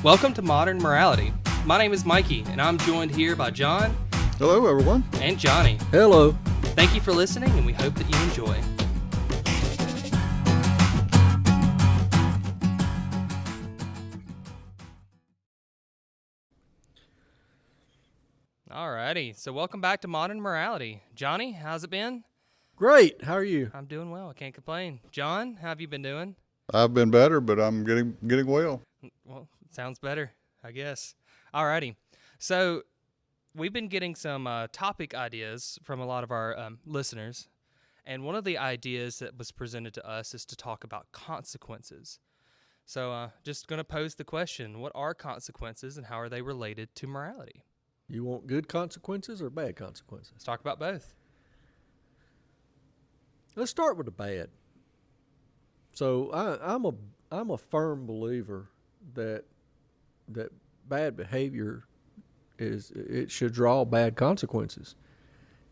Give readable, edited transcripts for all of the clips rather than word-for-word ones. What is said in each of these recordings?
Welcome to Modern Morality. My name is Mikey, and I'm joined here by John. Hello, everyone. And Johnny. Hello. Thank you for listening, and we hope that you enjoy. Alrighty, so welcome back to Modern Morality. Johnny, how's it been? Great. How are you? I'm doing well. I can't complain. John, how have you been doing? I've been better, but I'm getting well. Well, sounds better, I guess. Alrighty, so we've been getting some topic ideas from a lot of our listeners, and one of the ideas that was presented to us is to talk about consequences. So just going to pose the question, what are consequences and how are they related to morality? You want good consequences or bad consequences? Let's talk about both. Let's start with the bad. So I'm a firm believer that bad behavior it should draw bad consequences,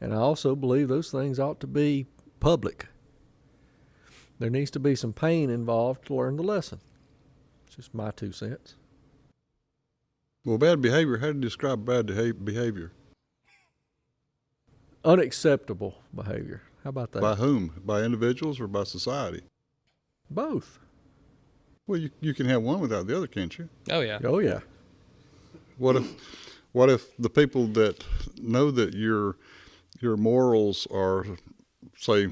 and I also believe those things ought to be public. There needs to be some pain involved to learn the lesson. It's just my 2 cents. Well, bad behavior, how do you describe bad behavior? Unacceptable behavior. How about that? By whom? By individuals or by society? Both. Well, you can have one without the other, can't you? Oh, yeah. Oh, yeah. What if the people that know that your morals are, say,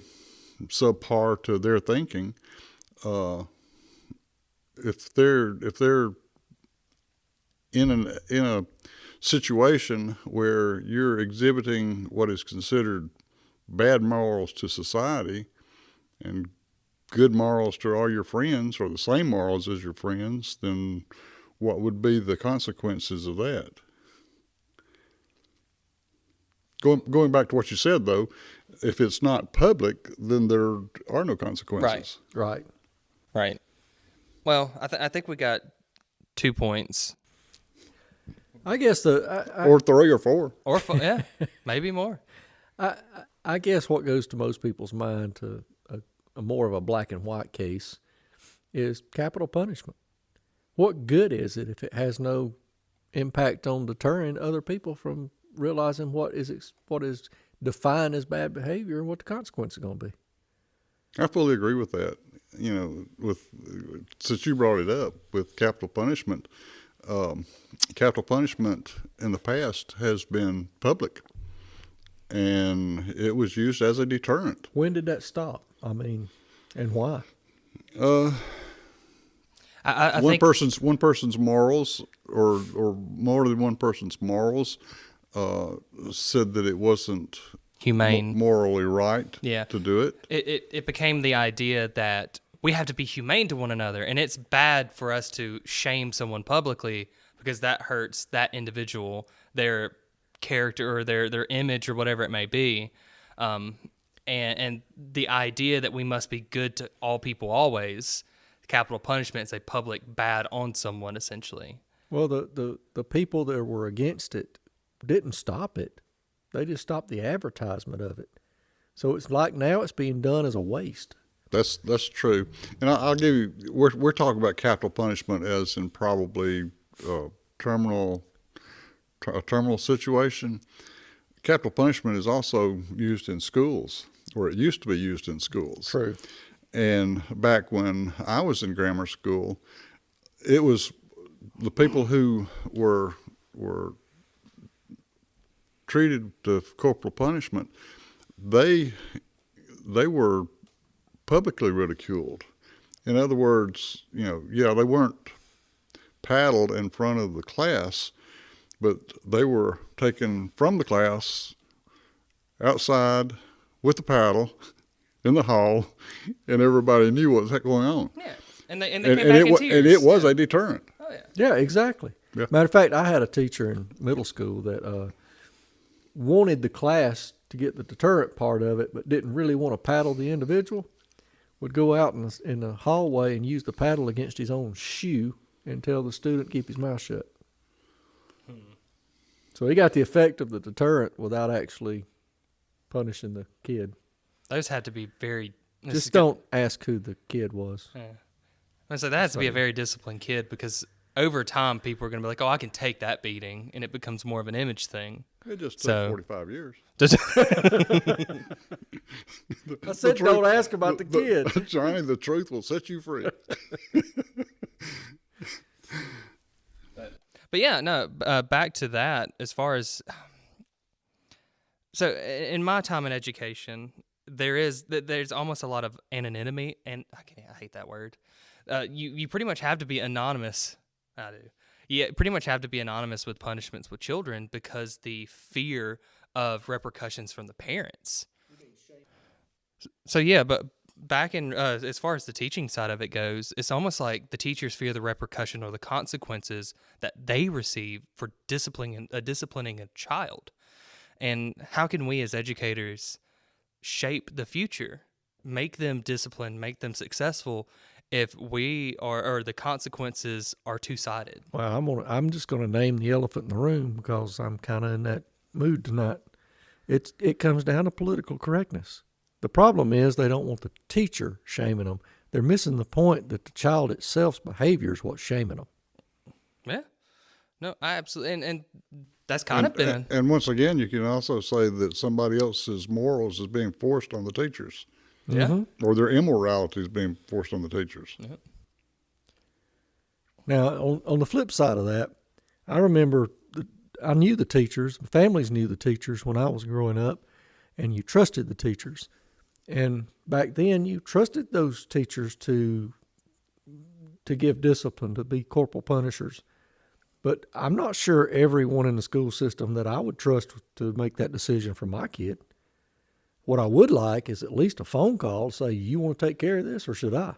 subpar to their thinking, if they're in a situation where you're exhibiting what is considered bad morals to society and good morals to all your friends, or the same morals as your friends, then what would be the consequences of that? Going back to what you said, though, if it's not public, then there are no consequences. Right. Well, I think we got 2 points. I guess Or 3 or 4. Or, yeah, maybe more. I guess what goes to most people's mind to a more of a black and white case is capital punishment. What good is it if it has no impact on deterring other people from realizing what is defined as bad behavior and what the consequence is going to be? I fully agree with that. Since you brought it up with capital punishment in the past has been public, and it was used as a deterrent. When did that stop? I mean, and why? I one think person's morals, or more than one person's morals, said that it wasn't humane, morally right to do it. It became the idea that we have to be humane to one another, and it's bad for us to shame someone publicly because that hurts that individual, their character or their image or whatever it may be. And the idea that we must be good to all people always, capital punishment is a public bad on someone, essentially. Well, the people that were against it didn't stop it. They just stopped the advertisement of it. So it's like now it's being done as a waste. That's true. And I'll give you, we're talking about capital punishment as in probably a terminal situation. Capital punishment is also used in schools, or it used to be used in schools. True. And back when I was in grammar school, it was the people who were treated to corporal punishment, they were publicly ridiculed. In other words, they weren't paddled in front of the class, but they were taken from the class outside with the paddle in the hall, and everybody knew what was going on. Yeah, and they came back in tears. And it was a deterrent. Oh yeah. Yeah, exactly. Yeah. Matter of fact, I had a teacher in middle school that wanted the class to get the deterrent part of it, but didn't really want to paddle the individual. Would go out in the hallway and use the paddle against his own shoe and tell the student to keep his mouth shut. So he got the effect of the deterrent without actually punishing the kid. Those had to be very... Just don't ask who the kid was. Yeah. So that has to be a very disciplined kid, because over time, people are going to be like, "Oh, I can take that beating," and it becomes more of an image thing. It just took So- 45 years. Just- I said, don't ask about the kid. Johnny, the truth will set you free. But yeah, no. Back to that. As far as so, in my time in education, there's almost a lot of anonymity, and I hate that word. You pretty much have to be anonymous. I do. You pretty much have to be anonymous with punishments with children because the fear of repercussions from the parents. So yeah, but back in as far as the teaching side of it goes, it's almost like the teachers fear the repercussion or the consequences that they receive for disciplining a child. And how can we as educators shape the future, make them disciplined, make them successful, if we are or the consequences are two-sided? Well, I'm just gonna name the elephant in the room because I'm kind of in that mood tonight. It comes down to political correctness. The problem is they don't want the teacher shaming them. They're missing the point that the child itself's behavior is what's shaming them. Yeah. No, I absolutely, and that's kind of been And once again, you can also say that somebody else's morals is being forced on the teachers, yeah. or their immorality is being forced on the teachers. Now, on the flip side of that, I remember I knew the teachers, families knew the teachers when I was growing up, and you trusted the teachers. And back then, you trusted those teachers to give discipline, to be corporal punishers. But I'm not sure everyone in the school system that I would trust to make that decision for my kid. What I would like is at least a phone call to say, you want to take care of this or should I?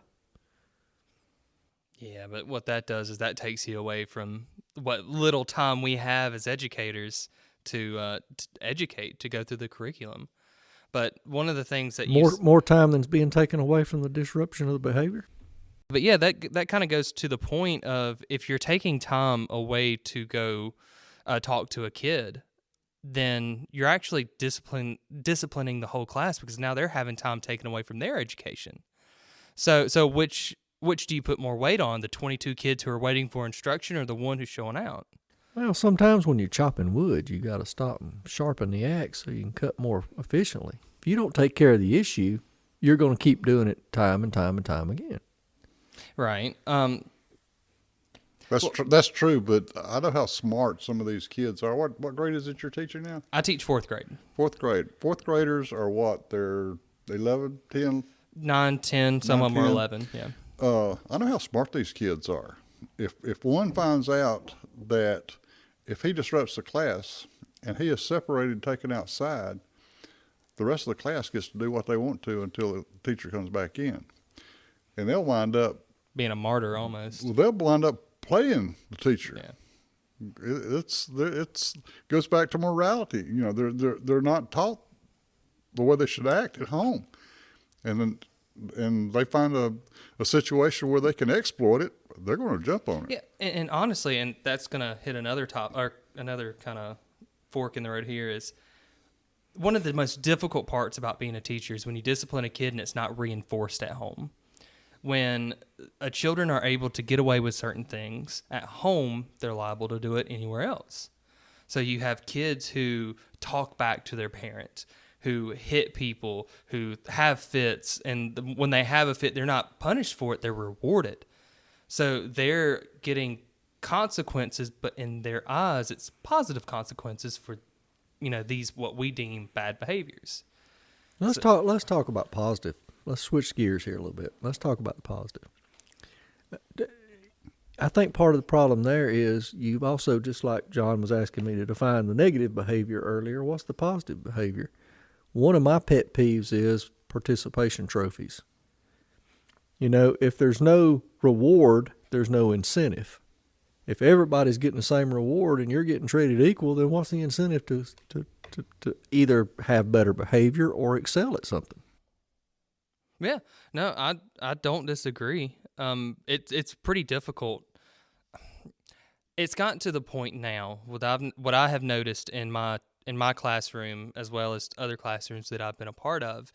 Yeah, but what that does is that takes you away from what little time we have as educators to educate, to go through the curriculum. But one of the things that more time than's being taken away from the disruption of the behavior. But yeah, that kind of goes to the point of if you're taking time away to go talk to a kid, then you're actually disciplining the whole class because now they're having time taken away from their education. So which do you put more weight on, the 22 kids who are waiting for instruction or the one who's showing out? Well, sometimes when you're chopping wood, you got to stop and sharpen the axe so you can cut more efficiently. If you don't take care of the issue, you're going to keep doing it time and time and time again. Right. That's true, but I know how smart some of these kids are. What grade is it you're teaching now? I teach fourth grade. Fourth grade. Fourth graders are what? They're 11, 10? 9, 10, some 9, of them are 10. 11, yeah. I know how smart these kids are. If one finds out that if he disrupts the class and he is separated and taken outside, the rest of the class gets to do what they want to until the teacher comes back in. And they'll wind up Being a martyr almost. they'll wind up playing the teacher. Yeah. It's goes back to morality. You know, they're not taught the way they should act at home, and they find a situation where they can exploit it. They're going to jump on it. Yeah, and honestly, and that's going to hit another another kind of fork in the road here is one of the most difficult parts about being a teacher is when you discipline a kid and it's not reinforced at home. When children are able to get away with certain things at home, they're liable to do it anywhere else. So you have kids who talk back to their parents, who hit people, who have fits, and when they have a fit, they're not punished for it, they're rewarded. So they're getting consequences, but in their eyes, it's positive consequences for, these what we deem bad behaviors. Let's talk about positive. Let's switch gears here a little bit. Let's talk about the positive. I think part of the problem there is you've also, just like John was asking me to define the negative behavior earlier, what's the positive behavior? One of my pet peeves is participation trophies. If there's no reward, there's no incentive. If everybody's getting the same reward and you're getting treated equal, then what's the incentive to either have better behavior or excel at something? Yeah, no, I don't disagree. It's pretty difficult. It's gotten to the point now what I have noticed in my classroom as well as other classrooms that I've been a part of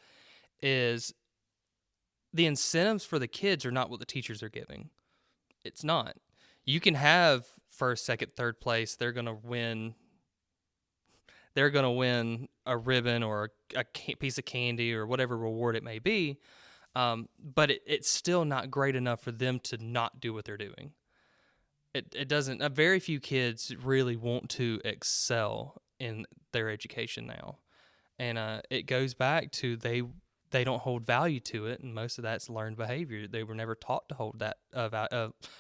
is the incentives for the kids are not what the teachers are giving. It's not. You can have first, second, third place. They're gonna win. They're gonna win a ribbon or a piece of candy or whatever reward it may be. But it's still not great enough for them to not do what they're doing. It doesn't. Very few kids really want to excel in their education now, and it goes back to they don't hold value to it, and most of that's learned behavior. They were never taught to hold that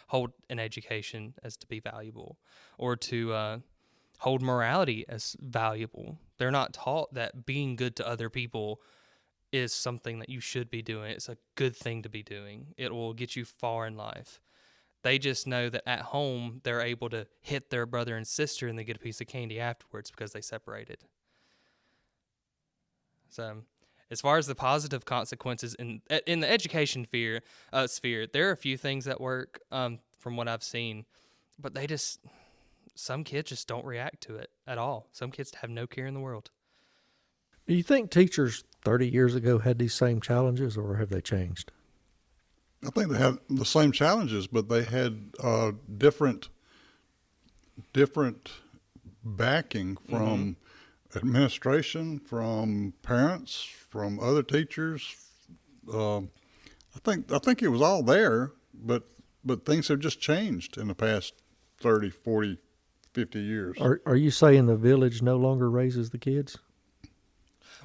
hold an education as to be valuable, or to hold morality as valuable. They're not taught that being good to other people is something that you should be doing. It's a good thing to be doing. It will get you far in life. They just know that at home they're able to hit their brother and sister and they get a piece of candy afterwards because they separated. So, as far as the positive consequences in the education sphere, there are a few things that work from what I've seen, but some kids just don't react to it at all. Some kids have no care in the world. Do you think teachers 30 years ago had these same challenges, or have they changed? I think they had the same challenges, but they had different backing from administration, from parents, from other teachers. I think it was all there, but things have just changed in the past 30, 40, 50 years. Are you saying the village no longer raises the kids?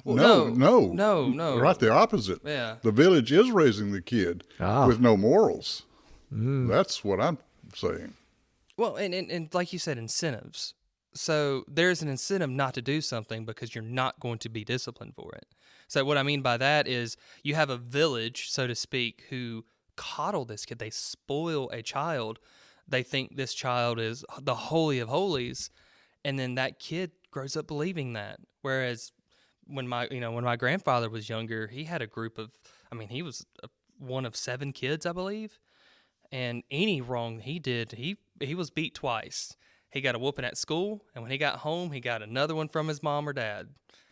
Well, no. Right the opposite. Yeah. The village is raising the kid with no morals. That's what I'm saying. Well, and like you said, incentives. So there's an incentive not to do something because you're not going to be disciplined for it. So what I mean by that is you have a village, so to speak, who coddle this kid. They spoil a child. They think this child is the holy of holies, and then that kid grows up believing that. Whereas when my grandfather was younger, he had a group of, he was one of 7 kids, I believe, and any wrong he did, he was beat twice. He got a whooping at school, and when he got home, he got another one from his mom or dad.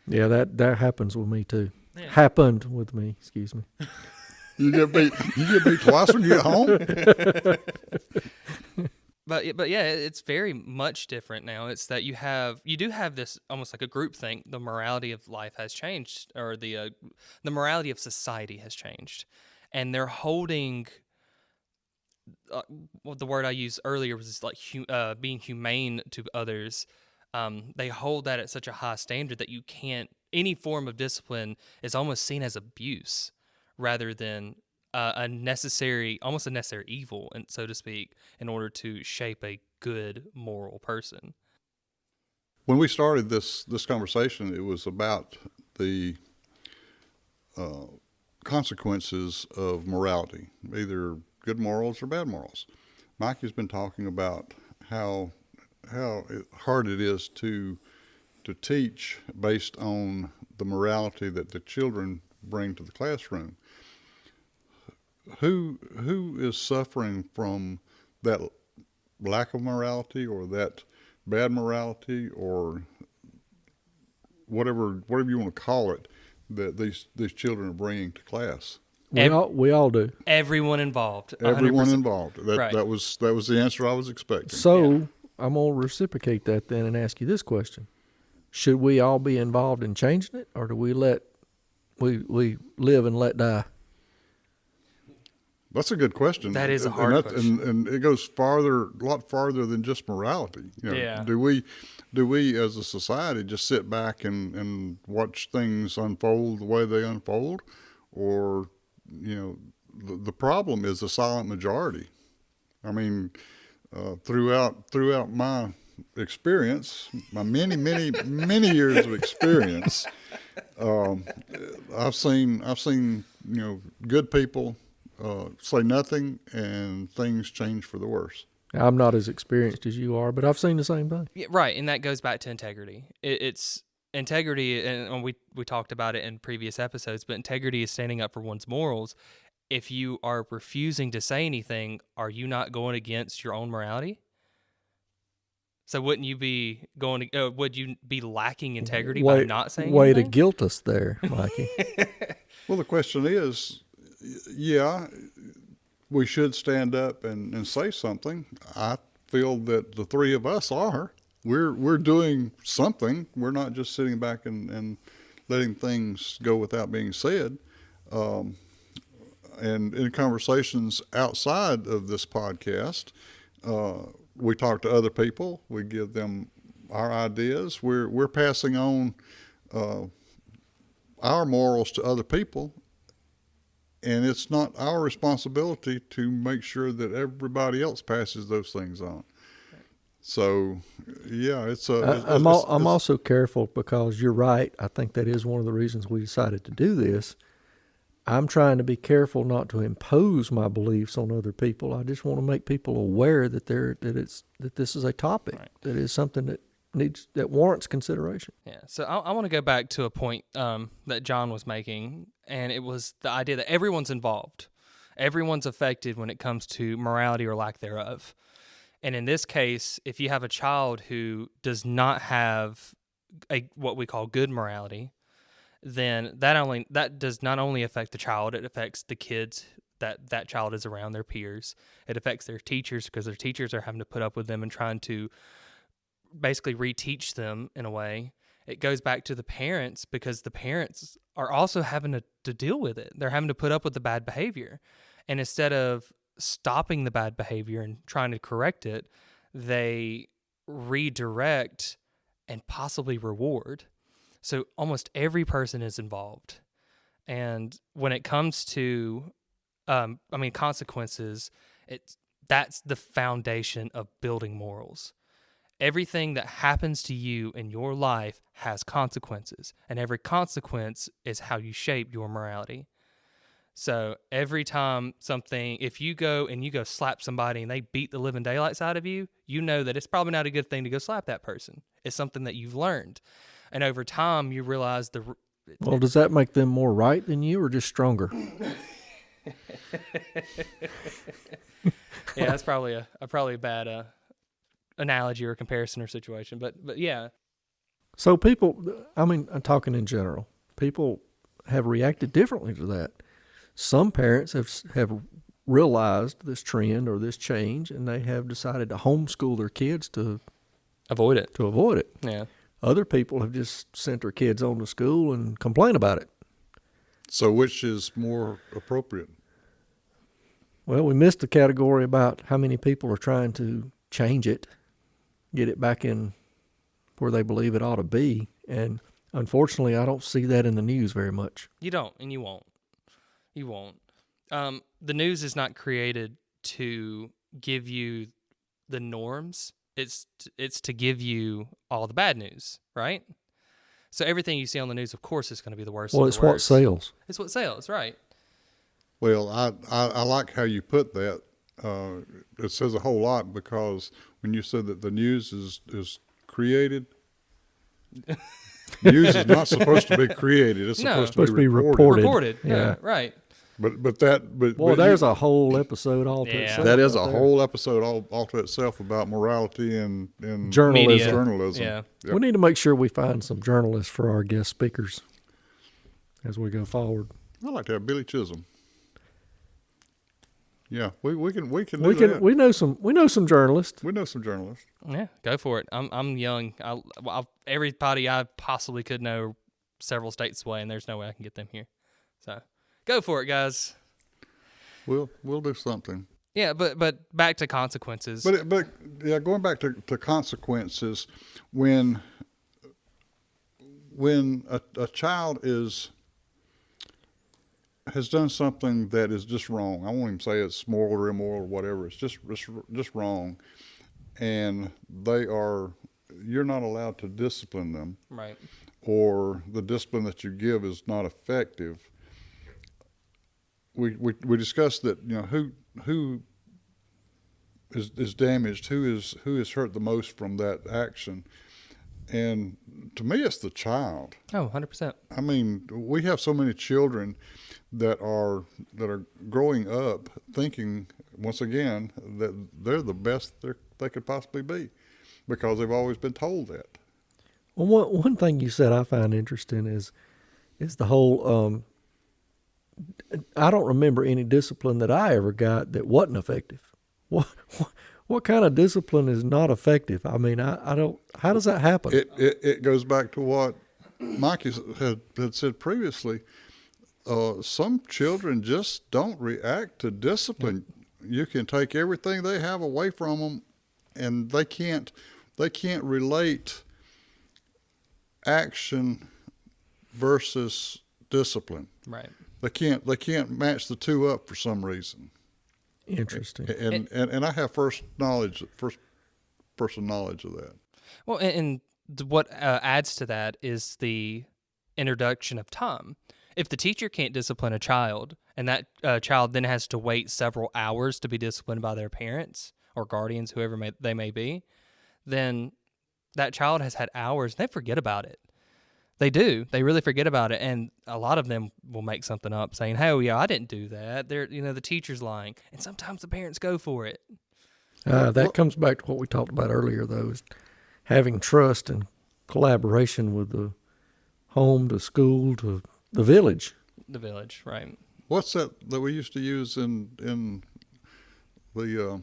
Yeah, that happens with me too. Yeah. Happened with me, excuse me. You get beat twice when you get home? But yeah, it's very much different now. It's that you do have this almost like a group thing. The morality of life has changed, or the morality of society has changed, and they're holding. The word I used earlier was like being humane to others. They hold that at such a high standard that you can't. Any form of discipline is almost seen as abuse, rather than almost a necessary evil, and so to speak, in order to shape a good moral person. When we started this conversation, it was about the consequences of morality, either good morals or bad morals. Mike has been talking about how hard it is to teach based on the morality that the children bring to the classroom. Who is suffering from that lack of morality, or that bad morality, or whatever you want to call it, that these children are bringing to class? We all do. Everyone involved. 100%. Everyone involved. Right. That was the answer I was expecting. So I'm gonna reciprocate that then and ask you this question: should we all be involved in changing it, or do we we live and let die? That's a good question. That is a hard question. And it goes a lot farther than just morality. Yeah. Do we as a society just sit back and watch things unfold the way they unfold? Or, the problem is the silent majority. Throughout my experience, my many, many, many years of experience, I've seen good people say nothing, and things change for the worse. I'm not as experienced as you are, but I've seen the same thing. Yeah, right, and that goes back to integrity. It's integrity, and we talked about it in previous episodes, but integrity is standing up for one's morals. If you are refusing to say anything, are you not going against your own morality? So wouldn't you be would you be lacking integrity by not saying way anything? to guilt us there, Mikey. Well, the question is, we should stand up and say something. I feel that the three of us are. We're doing something. We're not just sitting back and letting things go without being said. And in conversations outside of this podcast, we talk to other people. We give them our ideas. We're passing on our morals to other people, and it's not our responsibility to make sure that everybody else passes those things on. So, yeah, I'm also careful because you're right. I think that is one of the reasons we decided to do this. I'm trying to be careful not to impose my beliefs on other people. I just want to make people aware that this is a topic, right, that is something that warrants consideration. Yeah. So I want to go back to a point that John was making, and it was the idea that everyone's involved, everyone's affected when it comes to morality or lack thereof. And in this case, if you have a child who does not have what we call good morality, then that does not only affect the child, it affects the kids that child is around, their peers. It affects their teachers because their teachers are having to put up with them and trying to basically reteach them in a way. It goes back to the parents because the parents are also having to deal with it. They're having to put up with the bad behavior. And instead of stopping the bad behavior and trying to correct it, they redirect and possibly reward. So almost every person is involved. And when it comes to, consequences, that's the foundation of building morals. Everything that happens to you in your life has consequences, and every consequence is how you shape your morality. So every time if you go slap somebody and they beat the living daylights out of you, you know that it's probably not a good thing to go slap that person. It's something that you've learned. And over time, you realize Well, does that make them more right than you or just stronger? Yeah, that's probably a bad analogy or comparison or situation. But yeah. So I'm talking in general, people have reacted differently to that. Some parents have realized this trend or this change, and they have decided to homeschool their kids to avoid it. Yeah. Other people have just sent their kids on to school and complain about it. So which is more appropriate? Well, we missed the category about how many people are trying to change it, get it back in where they believe it ought to be. And unfortunately, I don't see that in the news very much. You don't, and you won't. You won't. The news is not created to give you the norms. It's to give you all the bad news, right? So everything you see on the news, of course, is going to be the worst. Well, it's what sells. It's what sells, right? Well, I like how you put that. It says a whole lot because when you said that the news is created, news is not supposed to be created. It's supposed to be reported. Reported, yeah, right. But there's a whole episode all to itself. That is a whole episode all to itself about morality and journalism. Yeah. Yep. We need to make sure we find some journalists for our guest speakers as we go forward. I'd like to have Billy Chisholm. Yeah, we can do that. We know some journalists. We know some journalists. Yeah, go for it. I'm young. Everybody I possibly could know several states away, and there's no way I can get them here. So go for it, guys. We'll do something. Yeah, but back to consequences. But going back to consequences, when a child has done something that is just wrong. I won't even say it's moral or immoral or whatever. It's just wrong, and you're not allowed to discipline them, right? Or the discipline that you give is not effective. We discussed that, who is damaged, who is hurt the most from that action. And to me, it's the child. Oh, 100%. I mean, we have so many children that are growing up thinking, once again, that they're the best they could possibly be because they've always been told that. Well, one thing you said I find interesting is the whole I don't remember any discipline that I ever got that wasn't effective. What kind of discipline is not effective? I mean, I don't. How does that happen? It goes back to what Mikey had said previously. Some children just don't react to discipline. You can take everything they have away from them, and they can't relate action versus discipline. Right. They can't match the two up for some reason. Interesting. And I have first person knowledge of that. Well, and what adds to that is the introduction of time. If the teacher can't discipline a child, and that child then has to wait several hours to be disciplined by their parents or guardians, whoever they may be, then that child has had hours. They forget about it. They do. They really forget about it, and a lot of them will make something up, saying, "Hey, oh, yeah, I didn't do that." The teacher's lying, and sometimes the parents go for it. That comes back to what we talked about earlier, though, is having trust and collaboration with the home, to school, to the village. The village, right? What's that we used to use in the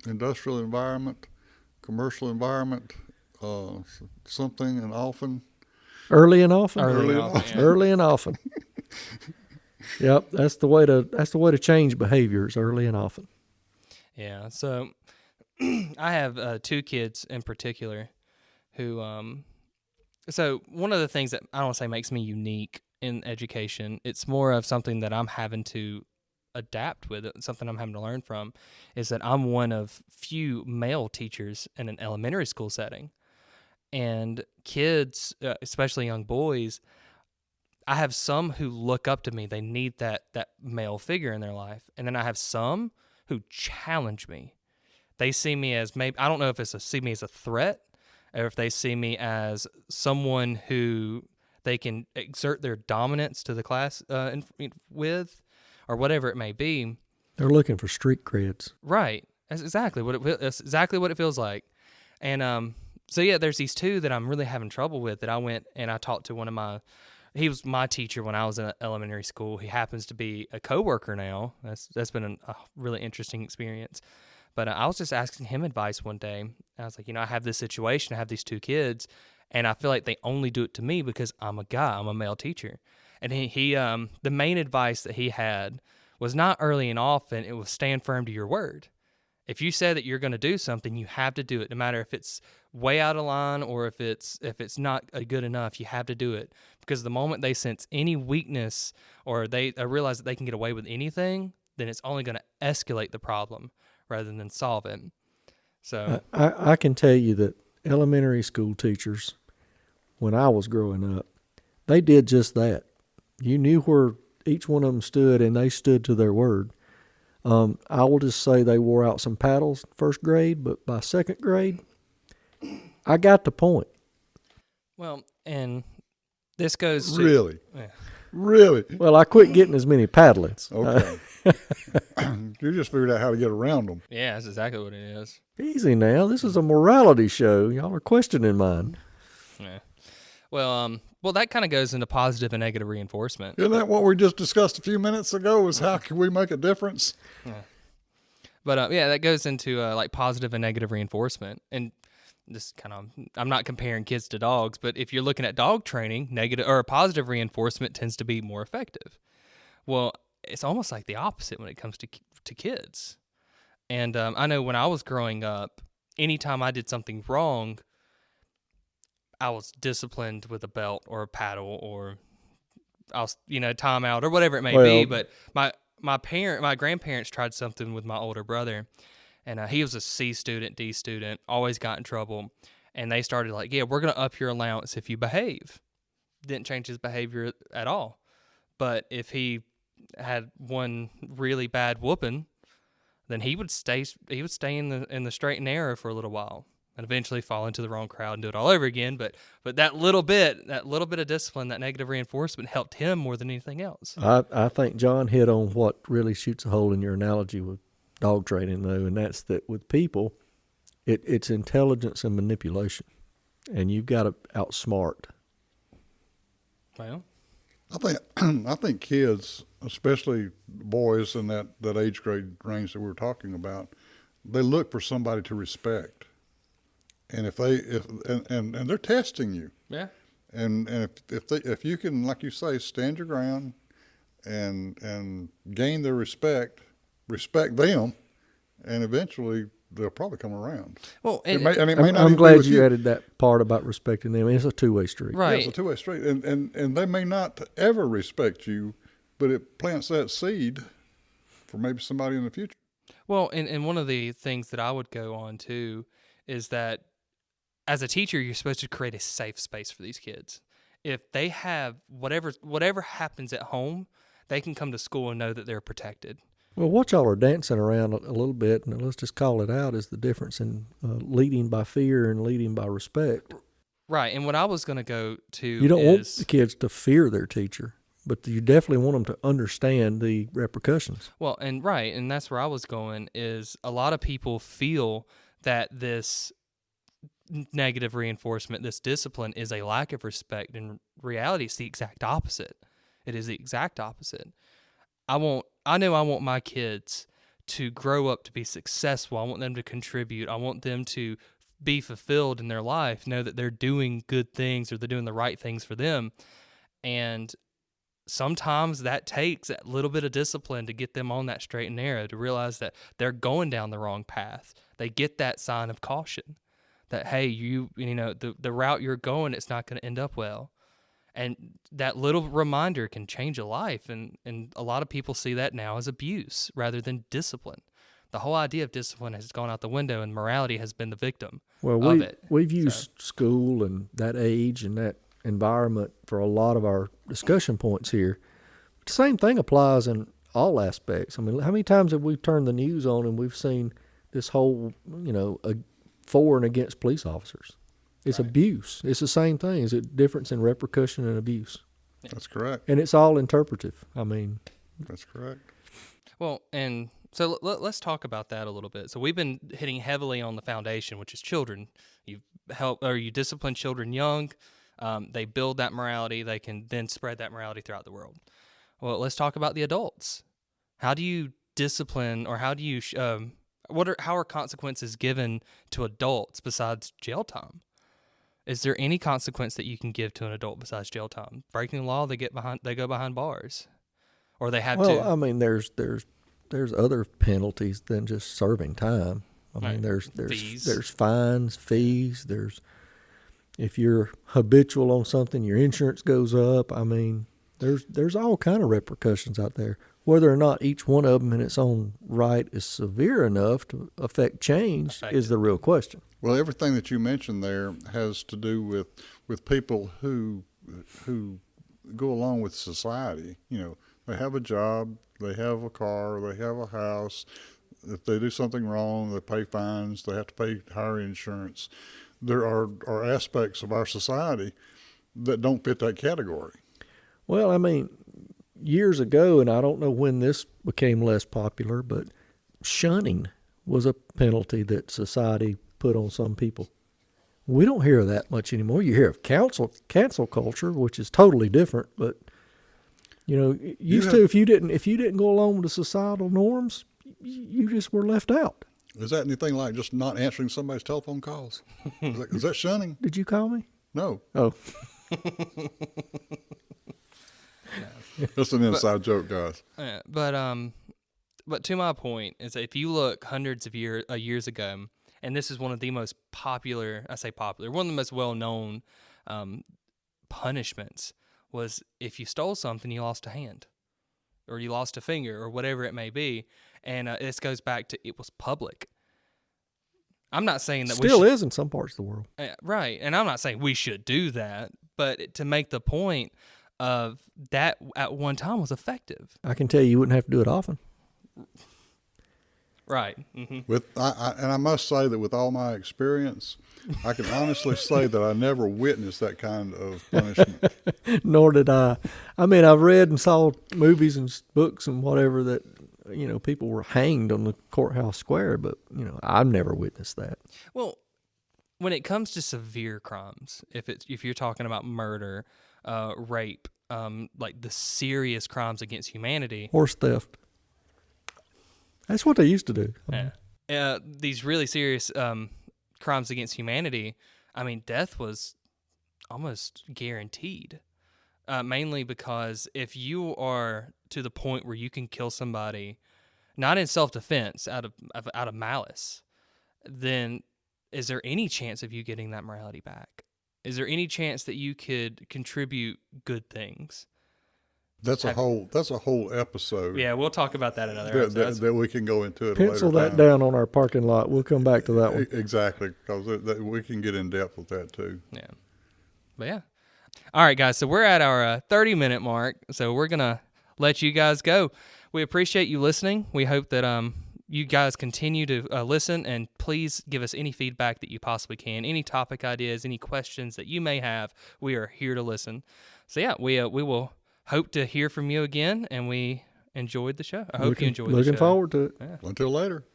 industrial environment, commercial environment, something and often? Early and often. Early and often. Yeah. Early and often. Yep, that's the way to change behaviors, early and often. Yeah. So I have two kids in particular who so one of the things that I don't want to say makes me unique in education, it's more of something that I'm having to adapt with, something I'm having to learn from, is that I'm one of few male teachers in an elementary school setting. And kids, especially young boys, I have some who look up to me. They need that male figure in their life. And then I have some who challenge me. They see me as maybe, I don't know if it's see me as a threat or if they see me as someone who they can exert their dominance to the class with, or whatever it may be. They're looking for street creds. Right. That's exactly what it feels like. And so yeah, there's these two that I'm really having trouble with that I went and I talked to he was my teacher when I was in elementary school. He happens to be a coworker now. That's been a really interesting experience. But I was just asking him advice one day. I was like, I have this situation. I have these two kids, and I feel like they only do it to me because I'm a guy. I'm a male teacher. And he the main advice that he had was not early and often. It was stand firm to your word. If you say that you're going to do something, you have to do it, no matter if it's way out of line or if it's not good enough. You have to do it, because the moment they sense any weakness or they realize that they can get away with anything, then it's only going to escalate the problem rather than solve it. So I can tell you that elementary school teachers, when I was growing up, they did just that. You knew where each one of them stood, and they stood to their word. I will just say they wore out some paddles first grade, but by second grade, I got the point. Well, and this goes to... Really? Yeah. Really? Well, I quit getting as many paddlings. Okay. You just figured out how to get around them. Yeah, that's exactly what it is. Easy now. This is a morality show. Y'all are questioning mine. Yeah. Well, that kind of goes into positive and negative reinforcement. Isn't that what we just discussed a few minutes ago, was how can we make a difference? Yeah. But that goes into like positive and negative reinforcement. And this I'm not comparing kids to dogs, but if you're looking at dog training, negative or positive reinforcement tends to be more effective. Well, it's almost like the opposite when it comes to kids. And I know when I was growing up, anytime I did something wrong, I was disciplined with a belt or a paddle, or I was, timeout or whatever it may be. But my grandparents tried something with my older brother, and he was a C student, D student, always got in trouble. And they started like, yeah, we're going to up your allowance if you behave. Didn't change his behavior at all. But if he had one really bad whooping, then he would stay in the straight and narrow for a little while, and eventually fall into the wrong crowd and do it all over again. But that little bit of discipline, that negative reinforcement, helped him more than anything else. I think John hit on what really shoots a hole in your analogy with dog training, though, and that's that with people, it's intelligence and manipulation, and you've got to outsmart. Well, I think I think kids, especially boys in that age grade range that we were talking about, they look for somebody to respect. And and they're testing you. Yeah. And if you can, like you say, stand your ground and gain their respect them, and eventually they'll probably come around. Well, It and, may, and it may not I'm even be glad with you added that part about respecting them. It's a two-way street. Yeah, right. it's a two-way street, and they may not ever respect you, but it plants that seed for maybe somebody in the future. Well, and one of the things that I would go on to is that as a teacher, you're supposed to create a safe space for these kids. If they have whatever happens at home, they can come to school and know that they're protected. Well, what y'all are dancing around a little bit, and let's just call it out, is the difference in leading by fear and leading by respect. Right. And what I was going to go to You don't want is, the kids to fear their teacher, but you definitely want them to understand the repercussions. well, and right, and that's where I was going is a lot of people feel that this negative reinforcement, this discipline is a lack of respect. In reality, it's the exact opposite. It is the exact opposite. I know I want my kids to grow up to be successful. I want them to contribute. I want them to be fulfilled in their life, know that they're doing good things or they're doing the right things for them. And sometimes that takes a little bit of discipline to get them on that straight and narrow, to realize that they're going down the wrong path. They get that sign of caution that, hey, you know, the route you're going, it's not going to end up well. And that little reminder can change a life. And a lot of people see that now as abuse rather than discipline. The whole idea of discipline has gone out the window, and morality has been the victim of it. We've used school and that age and that environment for a lot of our discussion points here. But the same thing applies in all aspects. I mean, how many times have we turned the news on and we've seen this whole, for and against police officers? It's abuse. It's the same thing. It's a difference in repercussion and abuse. That's correct. And it's all interpretive. I mean, That's correct. Well, and so let's talk about that a little bit. So we've been hitting heavily on the foundation, which is children. You discipline children young. They build that morality. They can then spread that morality throughout the world. Well, let's talk about the adults. How do you discipline, or how do you how are consequences given to adults besides jail time? Is there any consequence that you can give to an adult besides jail time? Breaking the law, they go behind bars, or they have to. well, I mean, there's other penalties than just serving time. I mean, there's Fees. there's fines, fees. If you're habitual on something, your insurance goes up. I mean, there's all kind of repercussions out there. Whether or not each one of them in its own right is severe enough to affect change is the real question. Well, everything that you mentioned there has to do with people who go along with society. They have a job, they have a car, they have a house. If they do something wrong, they pay fines, they have to pay higher insurance. There are aspects of our society that don't fit that category. Well, I mean, years ago, and I don't know when this became less popular, but shunning was a penalty that society put on some people. We don't hear of that much anymore. You hear of cancel culture, which is totally different, but if you didn't go along with the societal norms, you just were left out. Is that anything like just not answering somebody's telephone calls? Is that shunning? Did you call me? No. Oh. That's an inside joke, guys. But to my point is that if you look hundreds of years ago, and this is one of the most popular, one of the most well-known punishments was if you stole something, you lost a hand, or you lost a finger, or whatever it may be. And this goes back to, it was public. I'm not saying that Still is in some parts of the world. Right. And I'm not saying we should do that, but to make the point of that at one time was effective. I can tell you wouldn't have to do it often. Right. Mm-hmm. And I must say that with all my experience, I can honestly say that I never witnessed that kind of punishment. Nor did I. I mean, I've read and saw movies and books and whatever that, people were hanged on the courthouse square, but, I've never witnessed that. Well, when it comes to severe crimes, if you're talking about murder, rape, like the serious crimes against humanity. Horse theft. That's what they used to do. These really serious crimes against humanity, I mean, death was almost guaranteed. Mainly because if you are to the point where you can kill somebody, not in self-defense, out of malice, then is there any chance of you getting that morality back? Is there any chance that you could contribute good things? That's a whole episode. Yeah, we'll talk about that another episode. That we can go into it. Pencil later that time. down on our parking lot. We'll come back to that one. Exactly, because we can get in depth with that too. Yeah, but yeah. All right, guys. So we're at our 30-minute mark. So we're gonna let you guys go. We appreciate you listening. We hope that you guys continue to listen, and please give us any feedback that you possibly can, any topic ideas, any questions that you may have. We are here to listen. So yeah, we will hope to hear from you again, and we enjoyed the show. I hope you enjoyed the show. Looking forward to it. Yeah. Until later.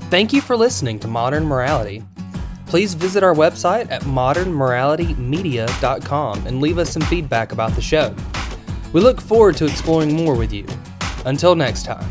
Thank you for listening to Modern Morality. Please visit our website at modernmoralitymedia.com and leave us some feedback about the show. We look forward to exploring more with you. Until next time.